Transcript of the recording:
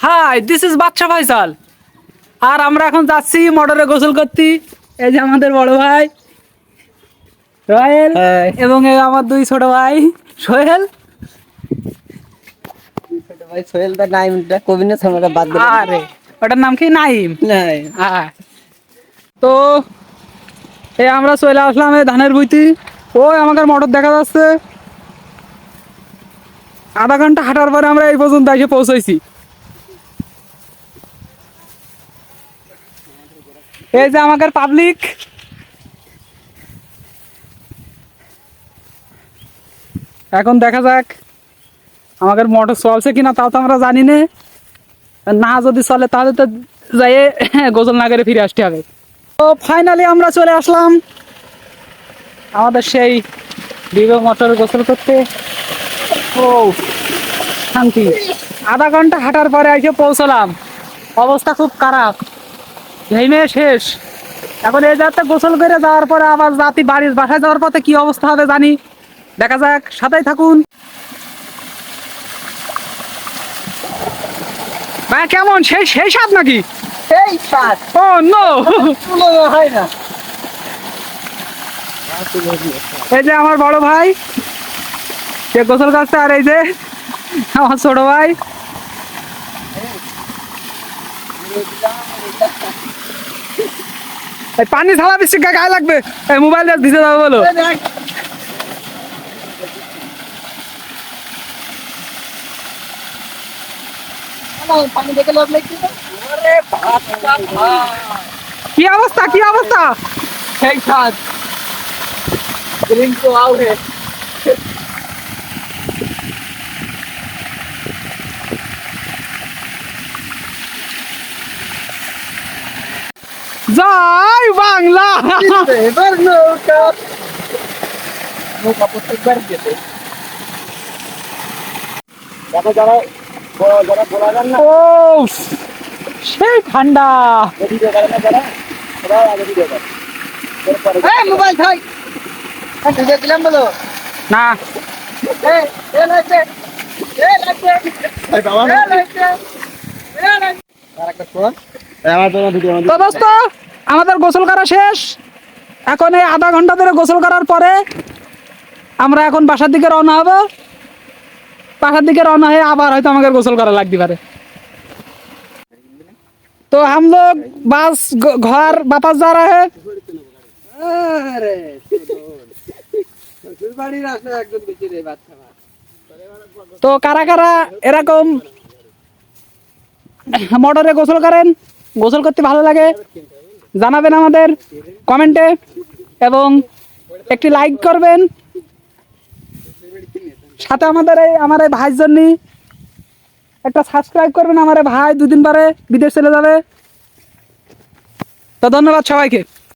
High, this is বাদশা ফয়সাল। আর আমরা এখন যাচ্ছি মোটরে গোসল করতে। এই যে আমাদের বড় ভাই রয়েল এবং এই আমার দুই ছোট ভাই সোহেল। ভাই সোহেলটা নাইমটা কবি না সামনে বাদ দিলাম। আরে ওটার নাম কি? নাইম। নাই হ্যাঁ, তো এই আমরা চলে আসলাম এই ধানের ভুইতে। ওই আমাদের মোটর দেখা যাচ্ছে। আধা ঘন্টা হাঁটার পরে আমরা এই পর্যন্ত এসে পৌঁছাইছি। এই যে আমাদের পাবলিক। এখন দেখা যাক আমাদের মোটর চলছে কিনা, তাও তো আমরা জানি না। না যদি চলে তাহলে তো যাই গোসল না করে ফিরে আসতে হবে। তো ফাইনালি আমরা চলে আসলাম আমাদের সেই বিবেক মোটরে গোসল করতে। ও শান্তি। আধা ঘন্টা হাঁটার পরে এসে পৌঁছলাম। অবস্থা খুব খারাপ, ঘেমে শেষ। এখন এই যাতে গোসল করে যাওয়ার পরে আবার জাতি বাড়ির বাসায় যাওয়ার পথে কি অবস্থা হবে জানি। দেখা যাক, সাথেই থাকুন। ভাই কেমন, সেই সেই স্বাদ নাকি? এই সাত ও নো, তুলো হয় না। এই যে আমার বড় ভাই সে গোসল করছে, আর এই যে আমার ছোট ভাই। এই পানি ছাড়া বেশি গায়ে লাগবে। এই মোবাইল দিয়ে ভিজে যাবে বলো। পানি দেখে লাভ লাগছে না। আরে বাবা কি অবস্থা, কি অবস্থা? সেই সাত ড্রিঙ্ক তো আউ হে। জয় বাংলা। এবার নৌকা নৌকা প্রত্যেকবার যেতে দেখো যারা যারা বলা যান না ও সেই ঠান্ডা। ভিডিও করে না যারা ওরা আগে ভিডিও করে এরপরে মোবাইল থাই ভিডিও দিলাম বলো না এ এ লাগছে এই বাবা এ লাগছে আর একটা ফোন আমার তো ভিডিও তো দোস্ত, আমাদের গোসল করা শেষ। এখন এই আধা ঘন্টা ধরে গোসল করার পরে আমরা এখন বাসার দিকে রওনা হব। বাসার দিকে रवाना है, আবার হয়তো আমাদের গোসল করা লাগতে পারে। तो हम लोग बस घर वापस जा रहे हैं। আরে বাড়ি রাস্তা একদম বেঁচে রে বাচ্চা তো কারা কারা এরকম মোটরে গোসল করেন, গোসল করতে ভালো লাগে জানাবেন আমাদের কমেন্টে, এবং একটি লাইক করবেন। সাথে আমাদের আমার এই ভাইয়ের জন্য একটা সাবস্ক্রাইব করবেন। আমার এই ভাই দুদিন পরে বিদেশ চলে যাবে। তো ধন্যবাদ সবাইকে।